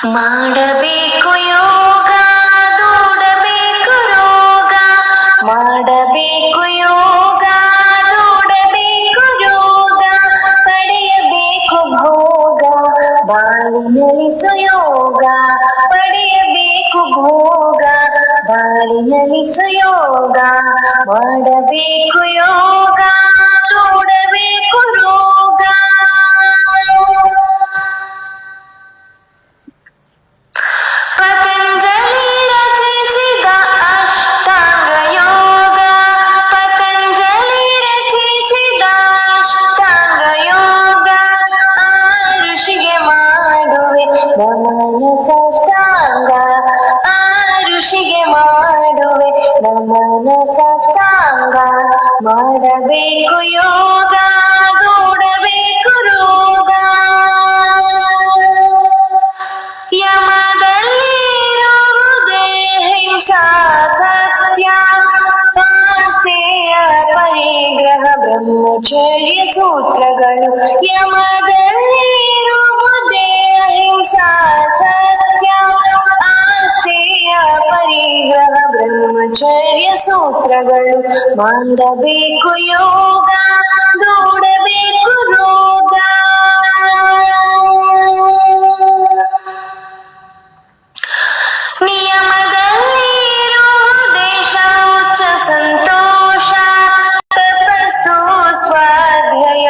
ಮಾಡಬೇಕು ಯೋಗ, ದೂಡಬೇಕು ರೋಗ, ಮಾಡಬೇಕು ಯೋಗ, ದೂಡಬೇಕು ರೋಗ, ಪಡೆಯಬೇಕು ಭೋಗ, ಬಾಳಿನಲ್ಲಿ ಸುಯೋಗ, ಪಡೆಯಬೇಕು ಭೋಗ, ಬಾಳಿನಲ್ಲಿ ಸುಯೋಗ, ಮಾಡಬೇಕು ಯೋಗ, ದೂಡಬೇಕು ರೋಗ. ಪತಂಜಲಿ ರಚಿಸಿದ ಅಷ್ಟಾಂಗ ಯೋಗ, ಪತಂಜಲಿ ರಚಿಸಿದ ಅಷ್ಟಾಂಗ ಯೋಗ, ಆ ಋಷಿಗೆ ಮಾಡುವೆ ನಮನ ಸಾಷ್ಟಾಂಗ, ಆ ಋಷಿಗೆ ಮಾಡುವೆ ನಮನ ಸಾಷ್ಟಾಂಗ, ಮಾಡಬೇಕು ಯೋಗ, ದೂಡಬೇಕು ರೋಗ. ಯಮದಲ್ಲಿರುವುದೇ ಹಿಂಸಾ ಸತ್ಯ, ಆಸ್ತೆಯ ಪರಿಗ್ರಹ ಬ್ರಹ್ಮಚರ್ಯ ಸೂತ್ರಗಳು. ಯಮದಲ್ಲಿರುವುದೇ ಅಹಿಂಸಾ ಸತ್ಯ, ಆಸ್ತೆಯ ಪರಿಗ್ರಹ ಬ್ರಹ್ಮಚರ್ಯ ಸೂತ್ರಗಳು, ಮಾಡಬೇಕು ಯೋಗ, ದೂಡಬೇಕು ರೋಗ. ನಿಯಮದಲ್ಲಿರುವುದೇ ಶೌಚ ಸಂತೋಷ, ತಪಸ್ಸು ಸ್ವಾಧ್ಯಾಯ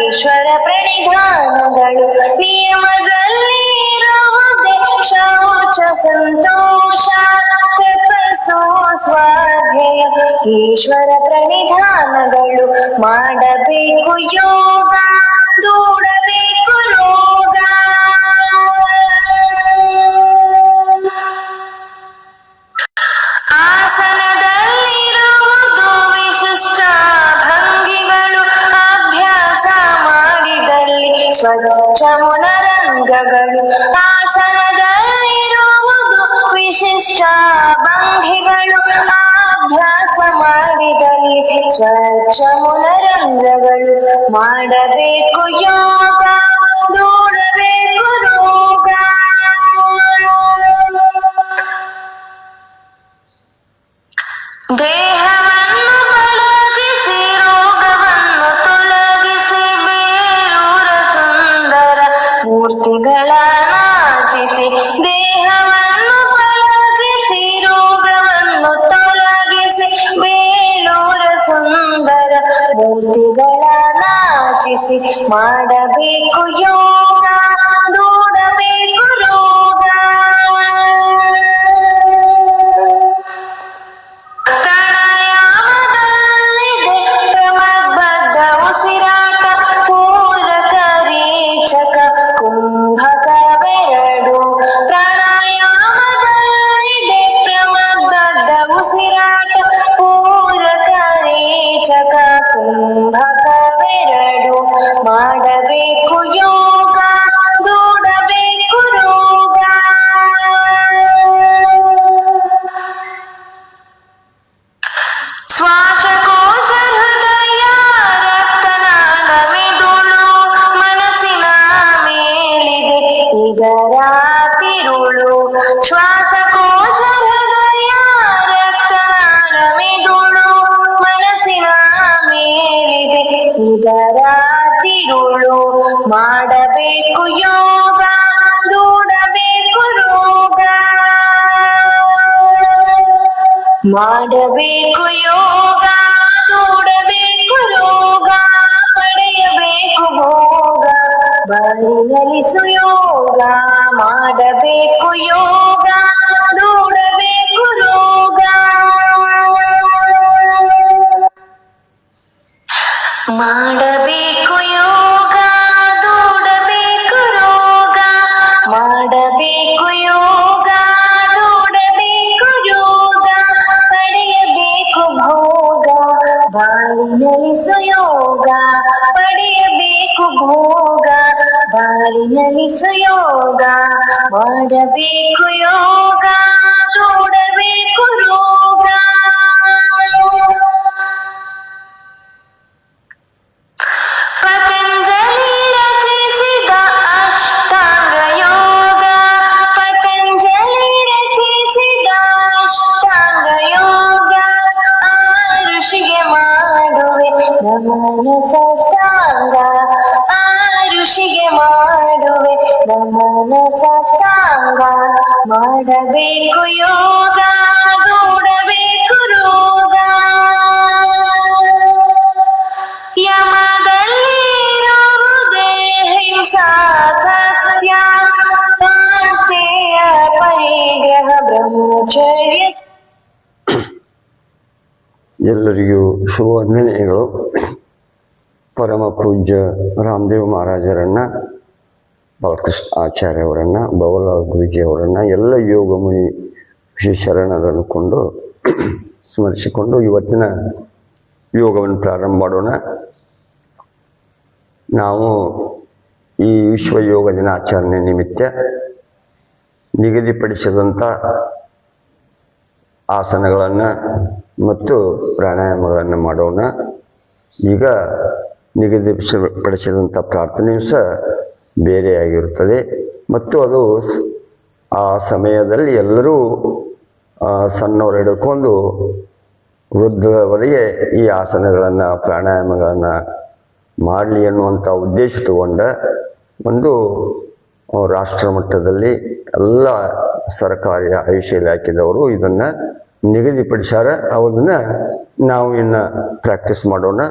ಈಶ್ವರ ಪ್ರಣಿಧಾನಗಳು. ನಿಯಮದಲ್ಲಿರುವುದೇ ಶೌಚ ಸಂತೋಷ, ತಪಸ್ಸು ಸ್ವಾಧ್ಯಾಯ ಈಶ್ವರ ಪ್ರಣಿಧಾನಗಳು, ಮಾಡಬೇಕು ಯೋಗ, ದೂಡಬೇಕು ರೋಗ. ಆಸನದಲ್ಲಿರುವುದು ವಿಶಿಷ್ಟ ಭಂಗಿಗಳು, ಅಭ್ಯಾಸ ಮಾಡಿದಲ್ಲಿ ಸ್ವಚ್ಛ ಮುನರಂಗಗಳು. ಆಸನದಲ್ಲಿರುವುದು ವಿಶಿಷ್ಟ ಭಂಗಿಗಳು, ಅಭ್ಯಾಸ ಮಾಡಿದಲ್ಲಿ ಸ್ವಚ್ಛ ಮುನರಂಗಗಳು, ಮಾಡಬೇಕು ಯೋಗ, ದೂಡಬೇಕು ರೋಗ. ದೇಹವನ್ನು ಪಳಗಿಸಿ ರೋಗವನ್ನು ತೊಲಗಿಸಿ ಬೇರೂರ ಸುಂದರ ಮೂರ್ತಿಗಳ ನಾಚಿಸಿ. ದೇಹವನ್ನು ಪಳಗಿಸಿ ರೋಗವನ್ನು ತೊಲಗಿಸಿ ಬೇಲೂರ ಸುಂದರ ಮೂರ್ತಿಗಳ ನಾಚಿಸಿ, ಮಾಡಬೇಕು ಯೋಗ, ದೂಡಬೇಕು ರೋಗ. ಪ್ರಾಣಾಯಾಮದಲ್ಲಿದೆ ಪ್ರಮದ್ಬದ್ಧ ಉಸಿರಾಟ, ಪೂರಕ ರೇಚಕ ಕುಂಭಕವೆರಡು. ಪ್ರಾಣಾಯಾಮದಲ್ಲಿದೆ ಪ್ರಮದ್ಬದ್ಧ ಉಸಿರಾಟ, ಪೂರಕ ರೇಚಕ ಕುಂಭಕವೆರಡು, ಮಾಡಬೇಕು ಯೋಗ, ದೂಡಬೇಕು ರೋಗ. ಶ್ವಾಸಕೋಶ ಹೃದಯ ರಕ್ತನಾಳ ಮಿದುಳು, ಮನಸ್ಸಿನ ಮೇಲಿದೆ ಇದರ ತಿರುಳು. ಶ್ವಾಸಕೋಶ ಹೃದಯ ರಕ್ತನಾಳ ಮಿದುಳು, ಮನಸ್ಸಿನ ಮೇಲಿದೆ ಇದರ ತಿರುಳು, ಮಾಡಬೇಕು ಯೋಗ, ದೂಡಬೇಕು ರೋಗ. ಮಾಡಬೇಕು ಯೋಗ, ದೂಡಬೇಕು ರೋಗ, ಪಡೆಯಬೇಕು ಭೋಗ, ಬಾಳಿನಲ್ಲಿ ಸುಯೋಗ, ಮಾಡಬೇಕು ಯೋಗ, ದೂಡಬೇಕು ರೋಗ. ಮಾಡಬೇಕು ಯೋಗ, ದೂಡಬೇಕು ರೋಗ, ಮಾಡಬೇಕು ಯೋಗ, ದೂಡಬೇಕು ರೋಗ, ಪಡೆಯಬೇಕು ಭೋಗ, ಬಾಳಿನಲ್ಲಿ ಸುಯೋಗ, ಪಡೆಯಬೇಕು ಭೋಗ, ಬಾಳಿನಲ್ಲಿ ಸುಯೋಗ, ಮಾಡಬೇಕು ಯೋಗ, ದೂಡಬೇಕು ರೋಗ. ಪತಂಜಲಿ ರಚಿಸಿದ ಅಷ್ಟಾಂಗ ಯೋಗ, ಸಾಷ್ಟಾಂಗ ಆ ಋಷಿಗೆ ಮಾಡುವೆ ನಮನ ಸಾಷ್ಟಾಂಗ ಮಾಡಬೇಕು ಯೋಗ ದೂಡಬೇಕು ರೋಗ ಯಮದಲ್ಲಿರುವುದೇ ಹಿಂಸಾ ಸತ್ಯ ಆಸ್ತೆಯ ಪರಿಗ್ರಹ ಬ್ರಹ್ಮಚರ್ಯ. ಎಲ್ಲರಿಗೂ ಶುಭವಂದನೆಗಳು. ಪರಮ ಪೂಜ್ಯ ರಾಮದೇವ್ ಮಹಾರಾಜರನ್ನ, ಬಾಲಕೃಷ್ಣ ಆಚಾರ್ಯವರನ್ನ, ಬವಲಾಲ್ ಗುರೂಜಿಯವರನ್ನ, ಎಲ್ಲ ಯೋಗ ಮುನಿ ಶರಣರನ್ನುಕೊಂಡು ಸ್ಮರಿಸಿಕೊಂಡು ಇವತ್ತಿನ ಯೋಗವನ್ನು ಪ್ರಾರಂಭ ಮಾಡೋಣ. ನಾವು ಈ ವಿಶ್ವ ಯೋಗ ದಿನಾಚರಣೆ ನಿಮಿತ್ತ ನಿಗದಿಪಡಿಸಿದಂಥ ಆಸನಗಳನ್ನು ಮತ್ತು ಪ್ರಾಣಾಯಾಮಗಳನ್ನು ಮಾಡೋಣ. ಈಗ ನಿಗದಿಪಡಿಸಿದಂಥ ಪ್ರಾರ್ಥನೆಯೂ ಸಹ ಬೇರೆಯಾಗಿರುತ್ತದೆ ಮತ್ತು ಅದು ಆ ಸಮಯದಲ್ಲಿ ಎಲ್ಲರೂ ಸಣ್ಣವರು ಹಿಡ್ಕೊಂಡು ವೃದ್ಧರವರೆಗೆ ಈ ಆಸನಗಳನ್ನು ಪ್ರಾಣಾಯಾಮಗಳನ್ನು ಮಾಡಲಿ ಅನ್ನುವಂಥ ಉದ್ದೇಶ ತಗೊಂಡ ಒಂದು ರಾಷ್ಟ್ರ ಮಟ್ಟದಲ್ಲಿ ಎಲ್ಲ ಸರ್ಕಾರಿ ಆಯುಷ್ ಇಲಾಖೆದವರು ಇದನ್ನು ನಿಗದಿಪಡಿಸ್ಯಾರ. ಅದನ್ನು ನಾವು ಇನ್ನು ಪ್ರಾಕ್ಟೀಸ್ ಮಾಡೋಣ.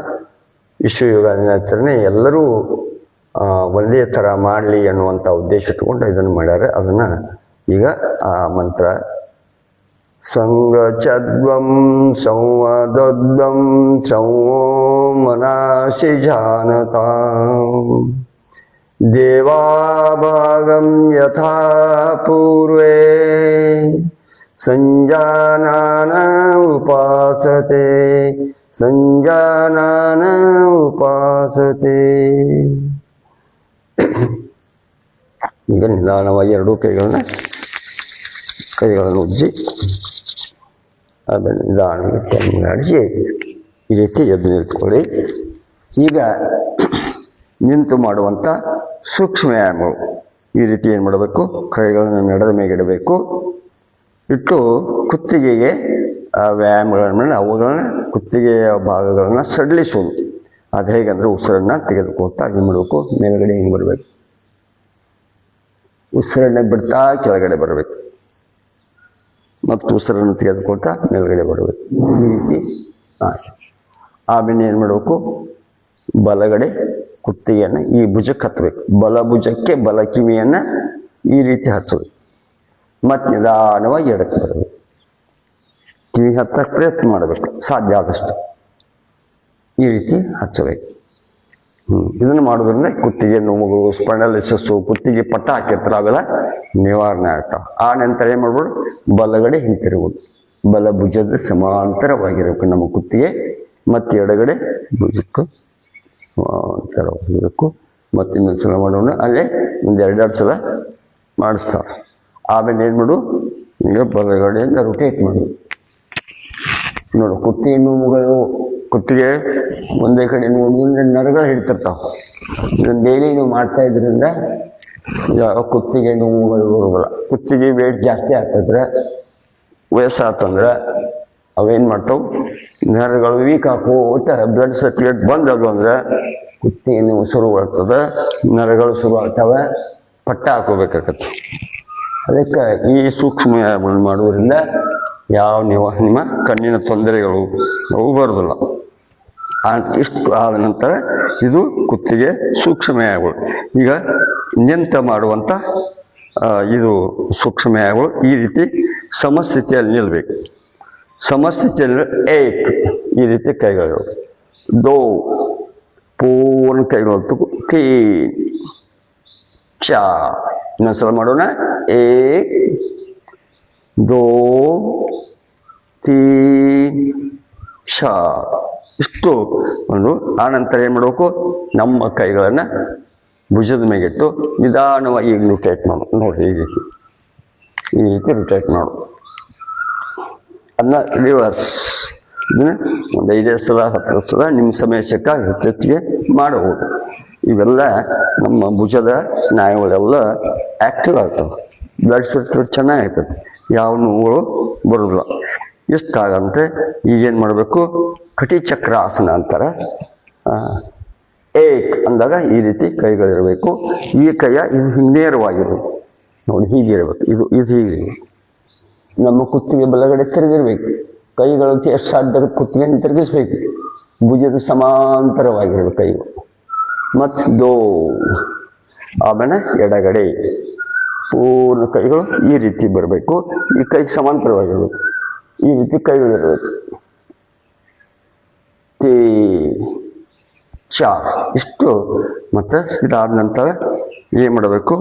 ವಿಶ್ವ ಯೋಗ ದಿನಾಚರಣೆ ಎಲ್ಲರೂ ಒಂದೇ ಥರ ಮಾಡಲಿ ಅನ್ನುವಂಥ ಉದ್ದೇಶ ಇಟ್ಕೊಂಡು ಇದನ್ನು ಮಾಡ್ಯಾರ. ಅದನ್ನು ಈಗ ಆ ಮಂತ್ರ ಸಂಗಚದ್ವಂ ಸಂವದದ್ವಂ ಸಂವಮನಾಶಿ ಜಾನತಾಂ ದೇವಾಭಾಗಂ ಯಥಾ ಪೂರ್ವೇ ಸಂಜಾನಾನ ಉಪಾಸತೆ ಸಂಜಾನಾನ ಉಪಾಸತೆ. ಈಗ ನಿಧಾನವಾಗಿ ಎರಡೂ ಕೈಗಳನ್ನು ಉಜ್ಜಿ ಆಮೇಲೆ ನಿಧಾನವಾಗಿ ಕಣ್ಣಾಡಿಸಿ ಈ ರೀತಿ ಎದ್ದು ನಿಂತ್ಕೊಳ್ಳಿ. ಈಗ ನಿಂತು ಮಾಡುವಂಥ ಸೂಕ್ಷ್ಮ ವ್ಯಾಯಾಮಗಳು ಈ ರೀತಿ ಏನು ಮಾಡಬೇಕು, ಕೈಗಳನ್ನು ನೆಡದ ಮೇಲೆ ಇಡಬೇಕು. ಇಟ್ಟು ಕುತ್ತಿಗೆಗೆ ಆ ವ್ಯಾಯಾಮಗಳನ್ನ ಅವುಗಳನ್ನ ಕುತ್ತಿಗೆಯ ಭಾಗಗಳನ್ನು ಸಡಿಲಿಸುವುದು. ಅದು ಹೇಗಂದರೆ ಉಸಿರನ್ನು ತೆಗೆದುಕೊಳ್ತಾ ಏನು ಮಾಡಬೇಕು, ಮೇಲ್ಗಡೆ ಹಿಂಗೆ ಬರಬೇಕು, ಉಸಿರನ್ನ ಬಿಡ್ತಾ ಕೆಳಗಡೆ ಬರಬೇಕು ಮತ್ತು ಉಸಿರನ್ನು ತೆಗೆದುಕೊಳ್ತಾ ಮೇಲ್ಗಡೆ ಬರಬೇಕು. ಈ ರೀತಿ ಆಮೇಲೆ ಏನು ಮಾಡಬೇಕು, ಬಲಗಡೆ ಕುತ್ತಿಗೆಯನ್ನು ಈ ಭುಜಕ್ಕೆ ಹತ್ತಬೇಕು, ಬಲ ಭುಜಕ್ಕೆ ಬಲ ಕಿವಿಯನ್ನು ಈ ರೀತಿ ಹಚ್ಚಬೇಕು. ಮತ್ತು ನಿಧಾನವಾಗಿ ಎಡಕ್ಕೆ ಬರಬೇಕು, ಕಿವಿ ಹತ್ತಕ್ಕೆ ಪ್ರಯತ್ನ ಮಾಡಬೇಕು ಸಾಧ್ಯ ಆದಷ್ಟು, ಈ ರೀತಿ ಹಚ್ಚಬೇಕು. ಇದನ್ನು ಮಾಡೋದ್ರಿಂದ ಕುತ್ತಿಗೆ ನೋವುಗಳು, ಸ್ಪೈನಲಿಸಿಸ್ಸು, ಕುತ್ತಿಗೆ ಪಟ್ಟ ಹಾಕಿರ್ತಾರೆ ಅವೆಲ್ಲ ನಿವಾರಣೆ ಆಗ್ತಾವೆ. ಆ ನಂತರ ಏನು ಮಾಡ್ಬೋದು, ಬಲಗಡೆ ಹಿಂತಿರುಗೋದು, ಬಲ ಭುಜದ ಸಮಾಂತರವಾಗಿರಬೇಕು ನಮ್ಮ ಕುತ್ತಿಗೆ, ಮತ್ತು ಎಡಗಡೆ ಭುಜಕ್ಕೂ ಸಮಾಂತರವಾಗಿರಬೇಕು. ಮತ್ತು ಇನ್ನೊಂದು ಸಲ ಮಾಡೋಣ, ಅಲ್ಲೇ ಒಂದು ಎರಡೆರಡು ಸಲ ಮಾಡಿಸ್ತಾರೆ. ಆಮೇಲೆ ಏನು ಮಾಡು, ಈಗ ಬಲಗಡೆಯಿಂದ ರೊಟೇಟ್ ಮಾಡು. ನೋಡು, ಕುತ್ತಿಗೆ ನೋವುಗಳು, ಕುತ್ತಿಗೆ ಒಂದೇ ಕಡೆ ನೋಡಿದ್ರೆ ನರಗಳು ಹಿಡ್ತಿರ್ತಾವೆ. ಇದನ್ನು ಡೈಲಿ ನೀವು ಮಾಡ್ತಾ ಇದ್ರಿಂದ ಯಾವ ಕುತ್ತಿಗೆ ನೋವುಗಳು ಬರೋಲ್ಲ. ಕುತ್ತಿಗೆ ವೇಟ್ ಜಾಸ್ತಿ ಆಗ್ತಿದ್ರೆ, ವಯಸ್ಸಾತಂದ್ರೆ ಅವೇನು ಮಾಡ್ತಾವೆ, ನರಗಳು ವೀಕ್ ಹಾಕೋತ ಬ್ಲಡ್ ಸರ್ಕ್ಯುಲೇಟ್ ಬಂದದು ಅಂದರೆ ಕುತ್ತಿಗೆ ನೋವು ಶುರು ಆಗ್ತದೆ, ನರಗಳು ಶುರು ಆಗ್ತವೆ, ಪಟ್ಟ ಹಾಕೋಬೇಕಾಗತ್ತೆ. ಅದಕ್ಕೆ ಈ ಸೂಕ್ಷ್ಮ ಮಾಡುವುದರಿಂದ ಯಾವ ನಿಮ್ಮ ಕಣ್ಣಿನ ತೊಂದರೆಗಳು ಅವು ಬರೋದಿಲ್ಲ. ಇಷ್ಟು ಆದ ನಂತರ ಇದು ಕುತ್ತಿಗೆ ಸೂಕ್ಷ್ಮಯಾಗಗಳು. ಈಗ ನಿಂತ ಮಾಡುವಂಥ ಇದು ಸೂಕ್ಷ್ಮಯಾಗಗಳು ಈ ರೀತಿ ಸಮಸ್ಥಿತಿಯಲ್ಲಿ ನಿಲ್ಲಬೇಕು. ಸಮಸ್ಥಿತಿಯಲ್ಲಿ ಏಕ್ ಈ ರೀತಿ ಕೈಗಳು, ದೋ ಪೂರ್ಣ ಕೈಗಳು, ತೀನ್ ಚಾರ್. ಇನ್ನೊಂದ್ಸಲ ಮಾಡೋಣ, ಏಕ್ ದೋ ತೀನ್ ಚಾರ್. ಇಷ್ಟು ಒಂದು. ಆನಂತರ ಏನು ಮಾಡಬೇಕು, ನಮ್ಮ ಕೈಗಳನ್ನು ಭುಜದ ಮೇಗಿಟ್ಟು ನಿಧಾನವಾಗಿ ಈಗ ರೊಟೇಟ್ ಮಾಡು. ನೋಡಿರಿ, ಈ ರೀತಿ ರೊಟೇಟ್ ಮಾಡು. ಅದನ್ನ ರಿವರ್ಸ್, ಇದನ್ನ ಒಂದು 5 ಸಲ 10 ಸಲ ನಿಮ್ಮ ಸಮಯಕ್ಕೆ ಹೆಚ್ಚೆಚ್ಚಿಗೆ ಮಾಡಬಹುದು. ಇವೆಲ್ಲ ನಮ್ಮ ಭುಜದ ಸ್ನಾಯುಗಳೆಲ್ಲ ಆ್ಯಕ್ಟಿವ್ ಆಗ್ತವೆ, ಬ್ಲಡ್ ಸರ್ಕ್ಯುಲೇಟ್ ಚೆನ್ನಾಗಿರ್ತದೆ, ಯಾವ ನೋವುಗಳು ಬರೋದಿಲ್ಲ. ಇಷ್ಟಾಗಂತೆ ಈಗೇನು ಮಾಡಬೇಕು, ಕಟಿಚಕ್ರ ಆಸನ ಅಂತಾರೆ. ಏಕ್ ಅಂದಾಗ ಈ ರೀತಿ ಕೈಗಳಿರಬೇಕು. ಈ ಕೈಯ ಇದು ಹಿಂಗೆ ನೇರವಾಗಿರಬೇಕು ನೋಡಿ, ಹೀಗಿರಬೇಕು. ಇದು ಇದು ಹೀಗೆ ನಮ್ಮ ಕುತ್ತಿಗೆ ಬಲಗಡೆ ತಿರುಗಿರ್ಬೇಕು. ಕೈಗಳು ಎಷ್ಟು ಸಾಧ್ಯ ಕುತ್ತಿಗೆ ತಿರುಗಿಸ್ಬೇಕು. ಭುಜದ ಸಮಾಂತರವಾಗಿರ್ಬೇಕು ಕೈಗಳು. ಮತ್ತು ದೋ ಆಮೇಲೆ ಎಡಗಡೆ ಪೂರ್ಣ ಕೈಗಳು ಈ ರೀತಿ ಬರಬೇಕು. ಈ ಕೈಗೆ ಸಮಾಂತರವಾಗಿರ್ಬೇಕು. ಈ ರೀತಿ ಕೈಗಳಿರಬೇಕು. ತೇ ಚಾರ್ ಇಷ್ಟು. ಮತ್ತು ಇದಾದ ನಂತರ ಏನು ಮಾಡಬೇಕು,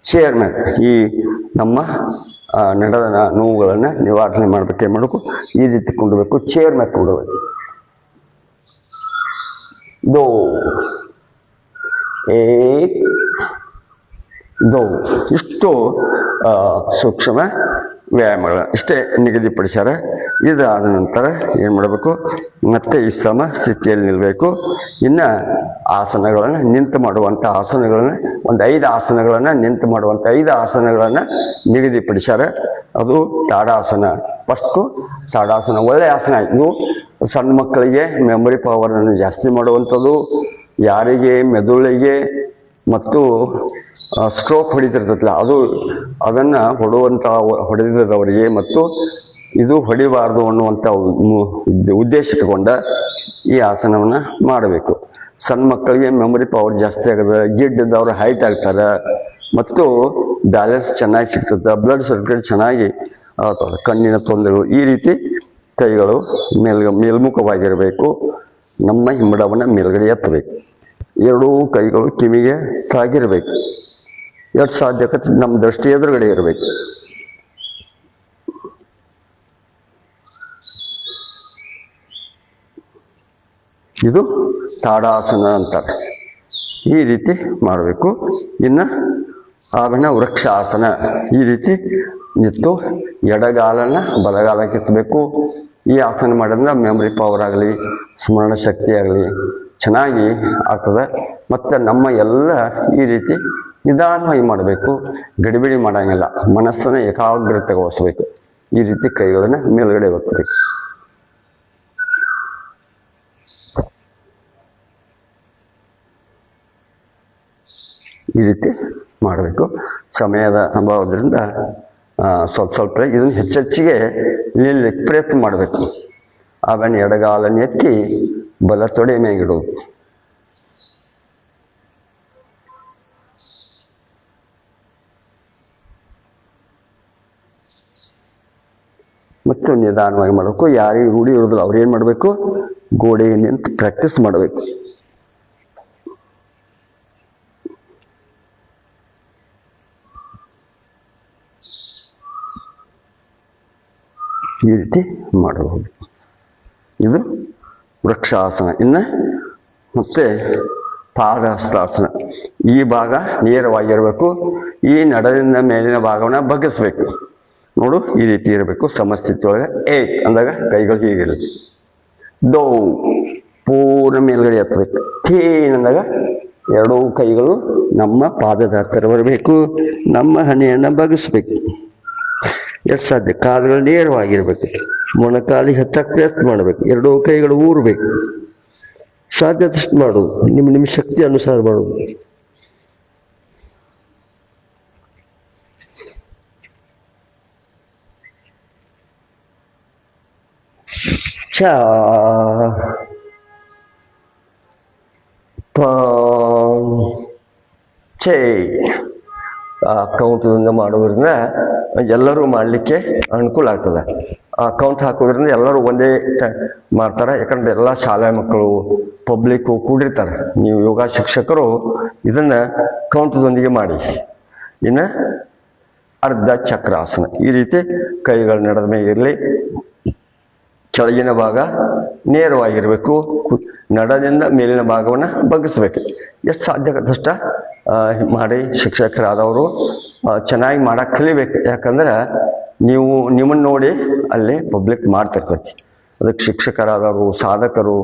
ಚೇರ್ ಮೇಲೆ ಈ ನಮ್ಮ ನಡೆದ ನೋವುಗಳನ್ನು ನಿವಾರಣೆ ಮಾಡಬೇಕು. ಏನು ಮಾಡಬೇಕು, ಈ ರೀತಿ ಕೊಂಡಬೇಕು. ಚೇರ್ ಮೇಲೆ ಕೊಂಡಬೇಕು. ದೋ ಏಕ್ ದೋ ಇಷ್ಟು ಸೂಕ್ಷ್ಮ ವ್ಯಾಯಾಮಗಳ ಇಷ್ಟೇ ನಿಗದಿಪಡಿಸ್ಯಾರ. ಇದಾದ ನಂತರ ಏನು ಮಾಡಬೇಕು, ಮತ್ತೆ ವಿಶ್ರಮ ಸ್ಥಿತಿಯಲ್ಲಿ ನಿಲ್ಲಬೇಕು. ಇನ್ನು ಆಸನಗಳನ್ನು ನಿಂತು ಮಾಡುವಂಥ ಆಸನಗಳನ್ನು ಒಂದು 5 ಆಸನಗಳನ್ನು ನಿಂತು ಮಾಡುವಂಥ 5 ಆಸನಗಳನ್ನು ನಿಗದಿಪಡಿಸ್ಯಾರ. ಅದು ತಾಡಾಸನ. ಫಸ್ಟು ತಾಡಾಸನ ಒಳ್ಳೆಯ ಆಸನ. ಇದು ಸಣ್ಣ ಮಕ್ಕಳಿಗೆ ಮೆಮೊರಿ ಪವರನ್ನು ಜಾಸ್ತಿ ಮಾಡುವಂಥದ್ದು, ಯಾರಿಗೆ ಮೆದುಳಿಗೆ ಮತ್ತು ಸ್ಟ್ರೋಕ್ ಹೊಡಿತಿರ್ತೈತಲ್ಲ ಅದನ್ನು ಹೊಡೆದಿದ್ದವರಿಗೆ ಮತ್ತು ಇದು ಹೊಡಿಬಾರ್ದು ಅನ್ನುವಂಥ ಉದ್ದೇಶ ಇಟ್ಕೊಂಡ ಈ ಆಸನವನ್ನು ಮಾಡಬೇಕು. ಸಣ್ಣ ಮಕ್ಕಳಿಗೆ ಮೆಮೊರಿ ಪವರ್ ಜಾಸ್ತಿ ಆಗದ, ಗಿಡ್ಡದವ್ರು ಹೈಟ್ ಆಗ್ತಾರೆ ಮತ್ತು ಬ್ಯಾಲೆನ್ಸ್ ಚೆನ್ನಾಗಿ ಸಿಗ್ತದೆ, ಬ್ಲಡ್ ಸರ್ಕ್ಯುಲೇಟ್ ಚೆನ್ನಾಗಿ ಆಗ್ತದೆ, ಕಣ್ಣಿನ ತೊಂದರೆಗಳು. ಈ ರೀತಿ ಕೈಗಳು ಮೇಲ್ಮುಖವಾಗಿರಬೇಕು. ನಮ್ಮ ಹಿಮ್ಮಡವನ್ನು ಮೇಲ್ಗಡೆ ಎತ್ತಬೇಕು. ಎರಡೂ ಕೈಗಳು ಕಿವಿಗೆ ತಾಗಿರಬೇಕು. ಎಷ್ಟು ಸಾಧ್ಯಕತೆ ನಮ್ಮ ದೃಷ್ಟಿ ಎದುರುಗಡೆ ಇರಬೇಕು. ಇದು ತಾಡಾಸನ ಅಂತಾರೆ. ಈ ರೀತಿ ಮಾಡಬೇಕು. ಇನ್ನು ಆಮೇಲೆ ವೃಕ್ಷಾಸನ. ಈ ರೀತಿ ನಿಂತು ಎಡಗಾಲನ್ನು ಬಲಗಾಲಕ್ಕೆ ಎತ್ತಬೇಕು. ಈ ಆಸನ ಮಾಡೋದ್ರಿಂದ ಮೆಮೊರಿ ಪವರ್ ಆಗಲಿ, ಸ್ಮರಣ ಶಕ್ತಿ ಆಗಲಿ ಚೆನ್ನಾಗಿ ಆಗ್ತದೆ. ಮತ್ತು ನಮ್ಮ ಎಲ್ಲ ಈ ರೀತಿ ನಿಧಾನವಾಗಿ ಮಾಡಬೇಕು. ಗಡಿಬಿಡಿ ಮಾಡೋಂಗಿಲ್ಲ. ಮನಸ್ಸನ್ನು ಏಕಾಗ್ರತೆಗೊಳಿಸ್ಬೇಕು. ಈ ರೀತಿ ಕೈಗಳನ್ನು ಮೇಲ್ಗಡೆ ಒತ್ತಬೇಕು. ಈ ರೀತಿ ಮಾಡಬೇಕು. ಸಮಯದ ಅಭಾವದಿಂದ ಸ್ವಲ್ಪ ಇದನ್ನು ಹೆಚ್ಚೆಚ್ಚಿಗೆ ನಿಲ್ಲಕ್ಕೆ ಪ್ರಯತ್ನ ಮಾಡಬೇಕು. ಆಮೇಲೆ ಎಡಗಾಲನ್ನು ಎತ್ತಿ ಬಲ ತೊಡೆ ಮೇಗಿಡುವುದು. ಮತ್ತು ನಿಧಾನವಾಗಿ ಮಾಡಬೇಕು. ಯಾರಿಗೆ ರೂಢಿ ಇರೋದಿಲ್ಲ ಅವ್ರು ಏನು ಮಾಡಬೇಕು, ಗೋಡೆಗೆ ನಿಂತು ಪ್ರಾಕ್ಟೀಸ್ ಮಾಡಬೇಕು. ಈ ರೀತಿ ಮಾಡಬಹುದು. ಇದು ವೃಕ್ಷಾಸನ. ಇನ್ನು ಮತ್ತೆ ಪಾದಹಸ್ತಾಸನ. ಈ ಭಾಗ ನೇರವಾಗಿರಬೇಕು. ಈ ನಡದಿಂದ ಮೇಲಿನ ಭಾಗವನ್ನು ಬಗ್ಗಿಸ್ಬೇಕು. ನೋಡು, ಈ ರೀತಿ ಇರಬೇಕು ಸಮಸ್ಥಿತಿ ಒಳಗೆ. ಏಕ್ ಅಂದಾಗ ಕೈಗಳು ಹೀಗಿರುತ್ತೆ. ದೋ ಪೂರ್ಣ ಮೇಲ್ಗಡೆ ಎತ್ತಬೇಕು. ಥೇನ್ ಅಂದಾಗ ಎರಡೂ ಕೈಗಳು ನಮ್ಮ ಪಾದದ ಹತ್ತಿರ ಬರಬೇಕು. ನಮ್ಮ ಹಣೆಯನ್ನು ಬಗ್ಗಿಸ್ಬೇಕು. ಎಷ್ಟು ಸಾಧ್ಯ ಕಾಲುಗಳು ನೇರವಾಗಿರ್ಬೇಕು. ಮೊಣಕಾಲಿಗೆ ಹತ್ತಕ್ಕೆ ಪ್ರಯತ್ನ ಮಾಡಬೇಕು. ಎರಡೂ ಕೈಗಳು ಊರಬೇಕು. ಸಾಧ್ಯದಷ್ಟು ಮಾಡೋದು. ನಿಮ್ಮ ಶಕ್ತಿ ಅನುಸಾರ ಮಾಡೋದು. ಚ ಪ ಚೈ ಕೌಂಟದಿಂದ ಮಾಡೋದ್ರಿಂದ ಎಲ್ಲರೂ ಮಾಡಲಿಕ್ಕೆ ಅನುಕೂಲ ಆಗ್ತದೆ. ಕೌಂಟ್ ಹಾಕೋದ್ರಿಂದ ಎಲ್ಲರೂ ಒಂದೇ ಮಾಡ್ತಾರೆ. ಯಾಕಂದ್ರೆ ಎಲ್ಲ ಶಾಲಾ ಮಕ್ಕಳು ಪಬ್ಲಿಕ್ಕು ಕೂಡಿರ್ತಾರೆ. ನೀವು ಯೋಗ ಶಿಕ್ಷಕರು ಇದನ್ನು ಕೌಂಟದೊಂದಿಗೆ ಮಾಡಿ. ಇನ್ನು ಅರ್ಧ ಚಕ್ರಾಸನ. ಈ ರೀತಿ ಕೈಗಳು ನಡೆದ ಮೇಲೆ ಇರಲಿ. ಕೆಳಗಿನ ಭಾಗ ನೇರವಾಗಿರಬೇಕು. ನಡದಿಂದ ಮೇಲಿನ ಭಾಗವನ್ನು ಬಗ್ಗಿಸ್ಬೇಕು. ಎಷ್ಟು ಸಾಧ್ಯದಷ್ಟ ಮಾಡಿ ಶಿಕ್ಷಕರಾದವರು ಚೆನ್ನಾಗಿ ಮಾಡಕ್ಕೆ ಕಲಿಬೇಕು. ಯಾಕಂದ್ರೆ ನೀವು ನಿಮ್ಮನ್ನು ನೋಡಿ ಅಲ್ಲಿ ಪಬ್ಲಿಕ್ ಮಾಡ್ತಿರ್ತೈತಿ. ಅದಕ್ಕೆ ಶಿಕ್ಷಕರಾದವರು ಸಾಧಕರು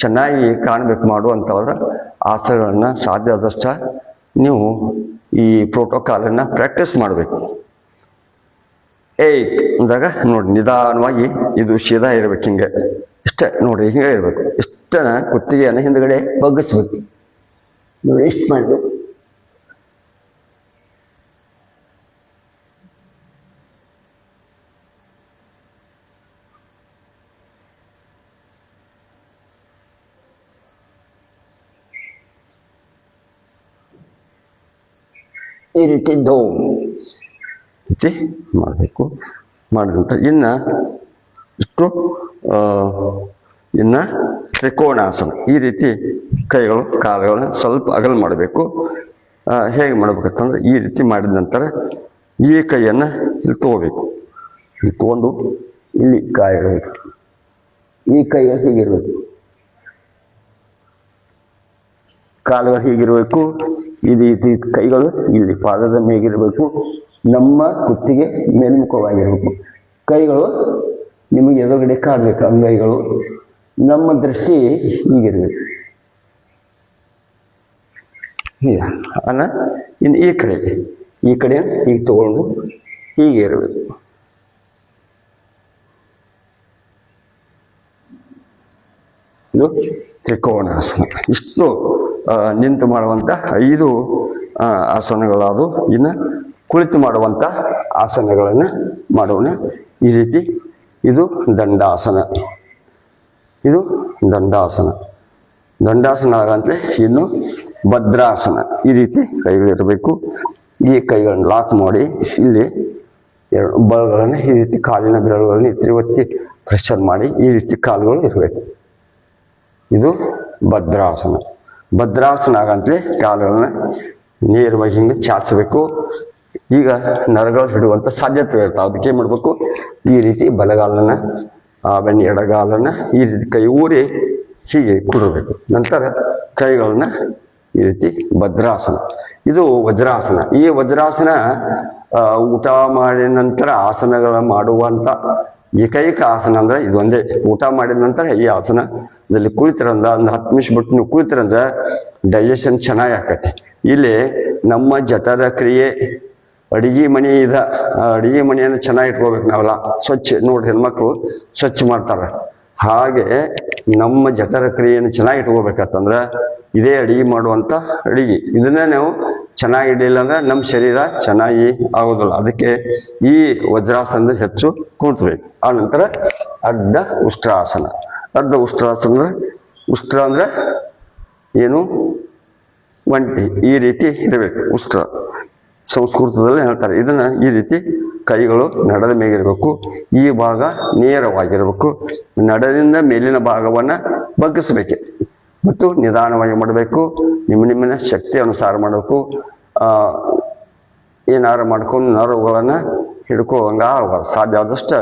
ಚೆನ್ನಾಗಿ ಕಾಣಬೇಕು ಮಾಡುವಂಥವ್ರ ಆಸನಗಳನ್ನು ಸಾಧ್ಯ ಆದಷ್ಟ ನೀವು ಈ ಪ್ರೋಟೋಕಾಲನ್ನು ಪ್ರಾಕ್ಟೀಸ್ ಮಾಡಬೇಕು. ಏಕ್ ಅಂದಾಗ ನೋಡಿ ನಿಧಾನವಾಗಿ ಇದು ಸೀದಾ ಇರ್ಬೇಕು. ಹಿಂಗೆ ಇಷ್ಟೇ ನೋಡಿ, ಹಿಂಗೆ ಇರಬೇಕು. ಇಷ್ಟು ಇಷ್ಟನ ಕುತ್ತಿಗೆಯನ್ನು ಹಿಂದ್ಗಡೆ ಬಗ್ಗಿಸ್ಬೇಕು. ನೋಡಿ ಇಷ್ಟು ಮಾಡಬೇಕು. ಈ ರೀತಿ ಮಾಡಬೇಕು. ಮಾಡಿದ ನಂತರ ಇಷ್ಟು ಇನ್ನು ತ್ರಿಕೋಣಾಸನ. ಈ ರೀತಿ ಕೈಗಳು ಕಾಲುಗಳನ್ನ ಸ್ವಲ್ಪ ಅಗಲ ಮಾಡಬೇಕು. ಹೇಗೆ ಮಾಡ್ಬೇಕಂತಂದ್ರೆ ಈ ರೀತಿ ಮಾಡಿದ ನಂತರ ಈ ಕೈಯನ್ನು ಇಲ್ಲಿ ತಗೋಬೇಕು. ಇಲ್ಲಿ ತಗೊಂಡು ಇಲ್ಲಿ ಕಾಯಿ ಇಡಬೇಕು. ಈ ಕೈಗಳು ಹೀಗಿರ್ಬೇಕು, ಕಾಲುಗಳು ಹೀಗಿರಬೇಕು. ಈ ರೀತಿ ಕೈಗಳು ಇಲ್ಲಿ ಪಾದದ ಮೇಗಿರಬೇಕು. ನಮ್ಮ ಕುತ್ತಿಗೆ ಮೇಲ್ಮುಖವಾಗಿರಬೇಕು. ಕೈಗಳು ನಿಮಗೆ ಎದುರುಗಡೆ ಕಾಣಬೇಕು. ಅಂಗೈಗಳು ನಮ್ಮ ದೃಷ್ಟಿ ಹೀಗಿರ್ಬೇಕು. ಅನ್ನ ಇನ್ನು ಈ ಕಡೆ ಹೀಗೆ ತಗೊಂಡು ಹೀಗೆ ಇರಬೇಕು. ಇದು ತ್ರಿಕೋಣಾಸನ. ಇಷ್ಟು ನಿಂತು ಮಾಡುವಂಥ 5 ಆಸನಗಳಾದವು. ಇನ್ನು ಕುಳಿತು ಮಾಡುವಂಥ ಆಸನಗಳನ್ನು ಮಾಡೋಣ. ಈ ರೀತಿ ಇದು ದಂಡಾಸನ. ಇದು ದಂಡಾಸನ. ದಂಡಾಸನ ಆಗಂತಲೇ ಇನ್ನು ಭದ್ರಾಸನ. ಈ ರೀತಿ ಕೈಗಳಿರಬೇಕು. ಈ ಕೈಗಳನ್ನು ಲಾಕ್ ಮಾಡಿ ಇಲ್ಲಿ ಬಲಗಳನ್ನು ಈ ರೀತಿ ಕಾಲಿನ ಬೆರಳುಗಳನ್ನು ಒತ್ತಿ ಪ್ರೆಷರ್ ಮಾಡಿ ಈ ರೀತಿ ಕಾಲುಗಳು ಇರಬೇಕು. ಇದು ಭದ್ರಾಸನ. ಭದ್ರಾಸನ ಆಗಂತಲೇ ಕಾಲುಗಳನ್ನ ನೇರವಾಗಿ ಹಿಂಗೆ ಚಾಚಬೇಕು. ಈಗ ನರಗಳು ಹಿಡುವಂಥ ಸಾಧ್ಯತೆ ಇರ್ತಾವೆ. ಅದಕ್ಕೆ ಏನು ಮಾಡಬೇಕು, ಈ ರೀತಿ ಬಲಗಾಲನ್ನ ಆಮೇಲೆ ಎಡಗಾಲನ್ನ ಈ ರೀತಿ ಕೈ ಊರಿ ಹೀಗೆ ಕೂಡಬೇಕು. ನಂತರ ಕೈಗಳನ್ನ ಈ ರೀತಿ ಭದ್ರಾಸನ. ಇದು ವಜ್ರಾಸನ. ಈ ವಜ್ರಾಸನ ಊಟ ಮಾಡಿದ ನಂತರ ಆಸನಗಳ ಮಾಡುವಂಥ ಏಕೈಕ ಆಸನ ಅಂದ್ರೆ ಇದೊಂದೇ. ಊಟ ಮಾಡಿದ ನಂತರ ಈ ಆಸನದಲ್ಲಿ ಕುಳಿತಿರಂದ್ರೆ ಒಂದು 10 ನಿಮಿಷ ಬಿಟ್ಟು ನೀವು ಕುಳಿತಿರಂದ್ರೆ ಡೈಜೆಷನ್ ಚೆನ್ನಾಗಿ ಆಕತಿ. ಇಲ್ಲಿ ನಮ್ಮ ಜಠರ ಕ್ರಿಯೆ ಅಡಿಗೆ ಮನೆಯನ್ನು ಚೆನ್ನಾಗಿ ಇಟ್ಕೋಬೇಕು. ನಾವೆಲ್ಲ ಸ್ವಚ್ಛ ನೋಡಿ, ಹೆಣ್ಮಕ್ಳು ಸ್ವಚ್ಛ ಮಾಡ್ತಾರೆ. ಹಾಗೆ ನಮ್ಮ ಜಠರ ಕ್ರಿಯೆಯನ್ನು ಚೆನ್ನಾಗಿ ಇಟ್ಕೋಬೇಕಂತಂದ್ರೆ ಇದೇ ಅಡಿಗೆ ಮಾಡುವಂಥ ಅಡಿಗೆ. ಇದನ್ನೇ ನಾವು ಚೆನ್ನಾಗಿ ಇಡಲಿಲ್ಲ ಅಂದ್ರೆ ನಮ್ಮ ಶರೀರ ಚೆನ್ನಾಗಿ ಆಗೋದಿಲ್ಲ. ಅದಕ್ಕೆ ಈ ವಜ್ರಾಸನದ ಹೆಚ್ಚು ಕೂತ್ಬೇಕು. ಆ ನಂತರ ಅರ್ಧ ಉಷ್ಟ್ರಾಸನ. ಅರ್ಧ ಉಷ್ಟ್ರಾಸನ ಉಷ್ಟ್ರ ಅಂದ್ರೆ ಏನು, ಒಂಟಿ. ಈ ರೀತಿ ಇರಬೇಕು ಉಷ್ಟ್ರ. ಸಂಸ್ಕೃತದಲ್ಲಿ ಹೇಳ್ತಾರೆ ಇದನ್ನ. ಈ ರೀತಿ ಕೈಗಳು ನಡದ ಮೇಗಿರಬೇಕು. ಈ ಭಾಗ ನೇರವಾಗಿರಬೇಕು. ನಡದಿಂದ ಮೇಲಿನ ಭಾಗವನ್ನು ಬಗ್ಗಿಸ್ಬೇಕು ಮತ್ತು ನಿಧಾನವಾಗಿ ಮಾಡಬೇಕು. ನಿಮ್ಮ ಶಕ್ತಿ ಅನುಸಾರ ಮಾಡಬೇಕು. ಏನಾರು ಮಾಡ್ಕೊಂಡು ನರವುಗಳನ್ನು ಹಿಡ್ಕೊಳ್ಳುವಂಗ ಸಾಧ್ಯ ಆದಷ್ಟು